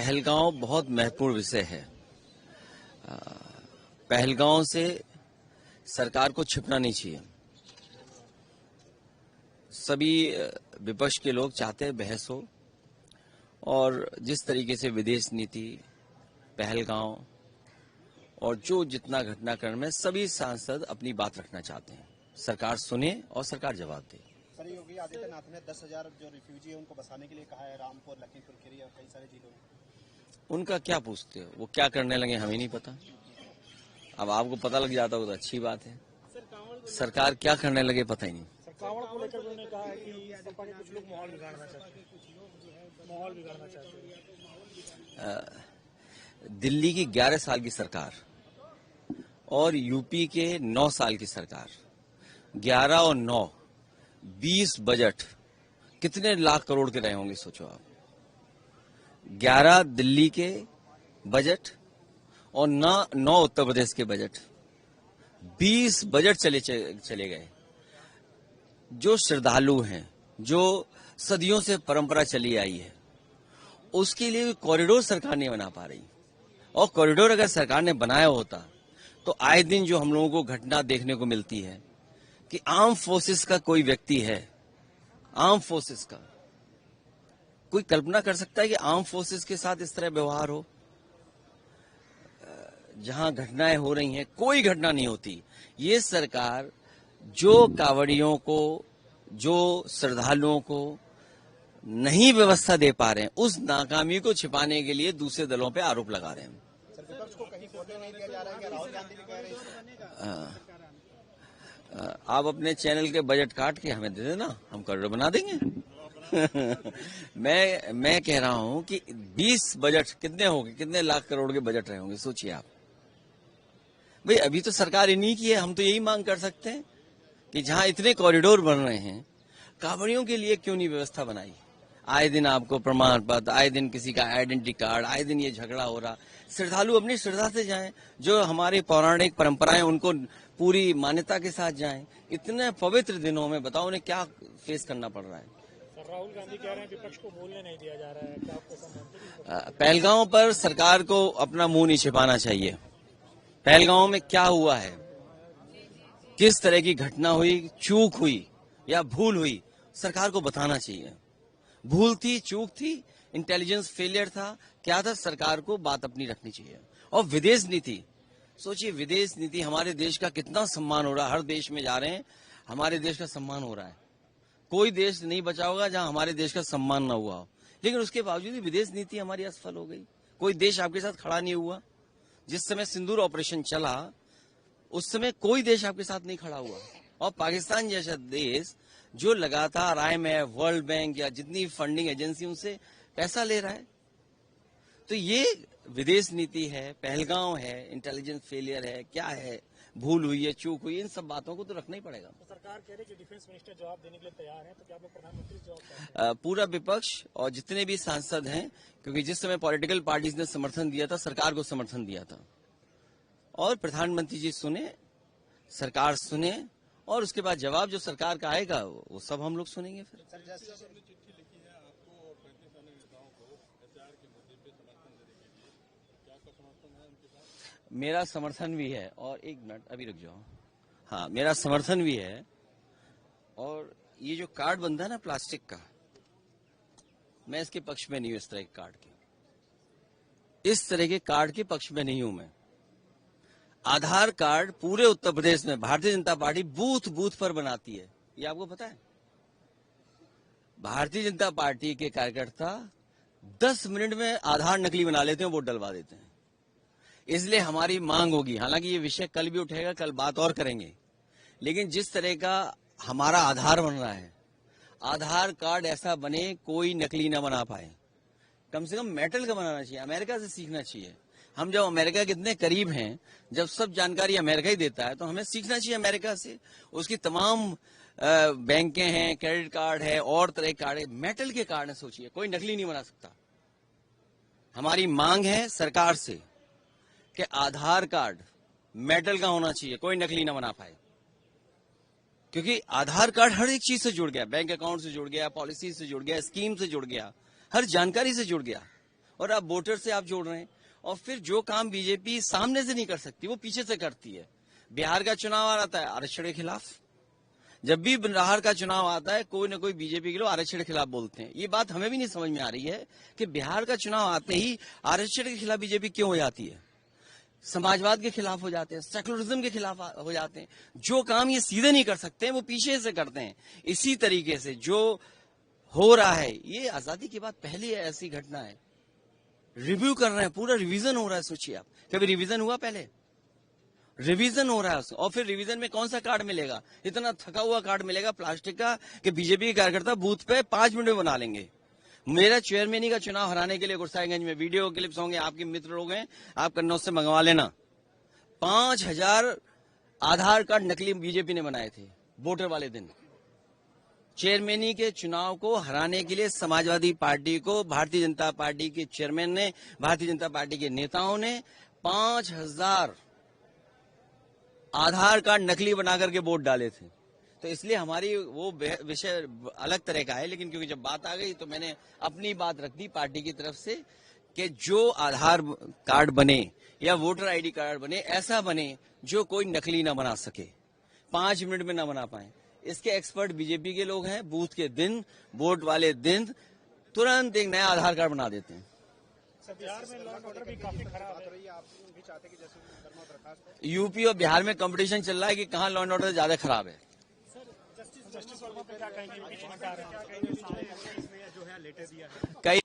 पहलगांव बहुत महत्वपूर्ण विषय है। पहलगांव से सरकार को छिपना नहीं चाहिए। सभी विपक्ष के लोग चाहते हैं बहस हो, और जिस तरीके से विदेश नीति, पहलगांव और जो जितना घटनाक्रम में सभी सांसद अपनी बात रखना चाहते हैं। सरकार सुने और सरकार जवाब दे। सर, योगी आदित्यनाथ ने 10,000 जो रिफ्यूजी है उनको बसाने के लिए कहा है, रामपुर, लखीमपुर खीरी और कई सारे जिलों में। उनका क्या पूछते हो, वो क्या करने लगे हमें नहीं पता। अब आपको पता लग जाता हो तो अच्छी बात है। सरकार क्या करने लगे पता ही नहीं। कांवड़ को लेकर उन्होंने कहा है कि सपा के कुछ लोग माहौल बिगाड़ना चाहते हैं। दिल्ली की 11 साल की सरकार और यूपी के 9 साल की सरकार, 11 और 9, 20 बजट कितने लाख करोड़ के रहे होंगे सोचो आप। 11 दिल्ली के बजट और 9 उत्तर प्रदेश के बजट, 20 बजट चले गए। जो श्रद्धालु हैं, जो सदियों से परंपरा चली आई है, उसके लिए कॉरिडोर सरकार नहीं बना पा रही। और कॉरिडोर अगर सरकार ने बनाया होता तो आए दिन जो हम लोगों को घटना देखने को मिलती है कि आर्म फोर्सेस का कोई व्यक्ति है, आर्म फोर्सेस का कोई कल्पना कर सकता है कि आर्म फोर्सेस के साथ इस तरह व्यवहार हो। जहां घटनाएं हो रही हैं, कोई घटना नहीं होती। ये सरकार जो कांवड़ियों को, जो श्रद्धालुओं को नहीं व्यवस्था दे पा रहे हैं, उस नाकामी को छिपाने के लिए दूसरे दलों पे आरोप लगा रहे हैं। सर, विपक्ष को कहीं बोलने नहीं दिया जा रहा है कि राहुल गांधी भी कह रहे हैं। आप अपने चैनल के बजट काट के हमें दे देना, हम करोड़ बना देंगे। मैं कह रहा हूं कि 20 बजट कितने होंगे, कितने लाख करोड़ के बजट रहे होंगे, सोचिए आप। भाई अभी तो सरकार इन्हीं की है। हम तो यही मांग कर सकते हैं कि जहां इतने कॉरिडोर बन रहे हैं, कांवड़ियों के लिए क्यों नहीं व्यवस्था बनाई। आए दिन आपको प्रमाण पत्र, आए दिन किसी का आइडेंटिटी कार्ड, आए दिन ये झगड़ा हो रहा। श्रद्धालु अपनी श्रद्धा से जाएं, जो हमारी पौराणिक परंपराएं उनको पूरी मान्यता के साथ जाएं। इतने पवित्र दिनों में बताओ उन्हें क्या फेस करना पड़ रहा है। राहुल गांधी कह रहे हैं विपक्ष को बोलने नहीं दिया जा रहा है, क्या आपको समझते? पहलगांव पर सरकार को अपना मुंह नहीं छिपाना चाहिए। पहलगांव में क्या हुआ है, किस तरह की घटना हुई, चूक हुई या भूल हुई, सरकार को बताना चाहिए। भूल थी, चूक थी, इंटेलिजेंस फेलियर था, क्या था, सरकार को बात अपनी रखनी चाहिए। और विदेश नीति, सोचिए विदेश नीति, हमारे देश का कितना सम्मान हो रहा है। हर देश में जा रहे हैं, हमारे देश का सम्मान हो रहा है। कोई देश नहीं बचा होगा जहां हमारे देश का सम्मान ना हुआ हो, लेकिन उसके बावजूद विदेश नीति हमारी असफल हो गई। कोई देश आपके साथ खड़ा नहीं हुआ। जिस समय सिंदूर ऑपरेशन चला, उस समय कोई देश आपके साथ नहीं खड़ा हुआ। और पाकिस्तान जैसा देश जो लगातार IMF, वर्ल्ड बैंक या जितनी फंडिंग एजेंसी उनसे पैसा ले रहा है। तो ये विदेश नीति है, पहलगांव है, इंटेलिजेंस फेलियर है, क्या है, भूल हुई है, चूक हुई, इन सब बातों को तो रखना ही पड़ेगा। तो सरकार कह रही है कि डिफेंस मिनिस्टर जवाब देने के लिए तैयार है, तो क्या आप लोग प्रधानमंत्री से जवाब चाहते हैं? पूरा विपक्ष और जितने भी सांसद हैं, क्योंकि जिस समय पॉलिटिकल पार्टीज ने समर्थन दिया था, सरकार को समर्थन दिया था। और प्रधानमंत्री जी सुने, सरकार सुने, और उसके बाद जवाब जो सरकार का आएगा वो सब हम लोग सुनेंगे। फिर मेरा समर्थन भी है, और एक मिनट अभी रुक जाओ। हाँ, मेरा समर्थन भी है। और ये जो कार्ड बनता है ना प्लास्टिक का, मैं इसके पक्ष में नहीं हूं। इस तरह के कार्ड के, इस तरह के कार्ड के पक्ष में नहीं हूं मैं। आधार कार्ड पूरे उत्तर प्रदेश में Bharatiya Janata party booth booth पर बनाती है, ये आपको पता है। भारतीय जनता पार्टी के कार्यकर्ता 10 मिनट में आधार नकली बना लेते हैं, वोट डलवा देते हैं। इसलिए हमारी मांग होगी, हालांकि ये विषय कल भी उठेगा, कल बात और करेंगे, लेकिन जिस तरह का हमारा आधार बन रहा है, आधार कार्ड ऐसा बने कोई नकली ना बना पाए। कम से कम मेटल का बनाना चाहिए, अमेरिका से सीखना चाहिए। हम जब अमेरिका के इतने करीब हैं, जब सब जानकारी अमेरिका ही देता है, तो हमें सीखना चाहिए अमेरिका से। उसकी तमाम बैंकें हैं, क्रेडिट कार्ड है, और तरह के कार्ड है, मेटल के कार्ड है। सोचिए कोई नकली नहीं बना सकता। हमारी मांग है सरकार से कि आधार कार्ड मेटल का होना चाहिए, कोई नकली ना बना पाए। क्योंकि आधार कार्ड हर एक चीज से जुड़ गया, बैंक अकाउंट से जुड़ गया, पॉलिसी से जुड़ गया, स्कीम से जुड़ गया, हर जानकारी से जुड़ गया। और अब वोटर से आप जोड़ रहे हैं। और फिर जो काम बीजेपी सामने से नहीं कर सकती वो पीछे से करती है। बिहार का चुनाव आ रहा है आरक्षण के खिलाफ, जब भी बिहार का चुनाव आता है कोई ना कोई बीजेपी के लोग आरक्षण के खिलाफ बोलते हैं। ये बात हमें भी नहीं समझ में आ रही है कि बिहार का चुनाव आते ही आरक्षण के खिलाफ बीजेपी क्यों हो जाती है, समाजवाद के खिलाफ हो जाते हैं, सेकुलरिज्म के खिलाफ हो जाते हैं। जो काम ये सीधे नहीं कर सकते हैं वो पीछे से करते हैं। इसी तरीके से जो हो रहा है ये आजादी के बाद पहली ऐसी घटना है। रिव्यू कर रहे हैं, पूरा रिवीजन हो रहा है। सोचिए आप, कभी रिवीजन हुआ पहले? रिवीजन हो रहा है उसमें। और फिर रिवीजन में कौन सा कार्ड मिलेगा? इतना थका हुआ कार्ड मिलेगा प्लास्टिक का कि बीजेपी के कार्यकर्ता बूथ पे 5 मिनट में बना लेंगे। मेरा चेयरमैनी का चुनाव हराने के लिए गुरसाईगंज में वीडियो क्लिप्स होंगे, आपके मित्र लोग हैं, आप कन्नौज से मंगवा लेना। 5000 आधार कार्ड नकली बीजेपी ने बनाए थे वोटर वाले दिन। चेयरमैनी के चुनाव को हराने के लिए समाजवादी पार्टी को भारतीय जनता पार्टी के चेयरमैन ने, भारतीय जनता पार्टी के नेताओं ने 5000 आधार कार्ड नकली बना करके वोट डाले थे। तो इसलिए हमारी वो विषय अलग तरह का है, लेकिन क्योंकि जब बात आ गई तो मैंने अपनी बात रख दी पार्टी की तरफ से कि जो आधार कार्ड बने या वोटर आईडी कार्ड बने, ऐसा बने जो कोई नकली ना बना सके, 5 मिनट में ना बना पाए। इसके एक्सपर्ट बीजेपी के लोग हैं। बूथ के दिन, वोट वाले दिन तुरंत एक नया आधार कार्ड बना देते हैं। बिहार में लॉ एंड ऑर्डर भी काफी खराब है। आप भी चाहते कि जैसे धर्मा बर्खास्त हो? यूपी और बिहार में कंपटीशन चल रहा है कि कहां लॉ एंड ऑर्डर ज्यादा खराब है। जस्टिस वर्मा पे क्या कहेंगे? क्या कहेंगे? जो है लेटर दिया है कई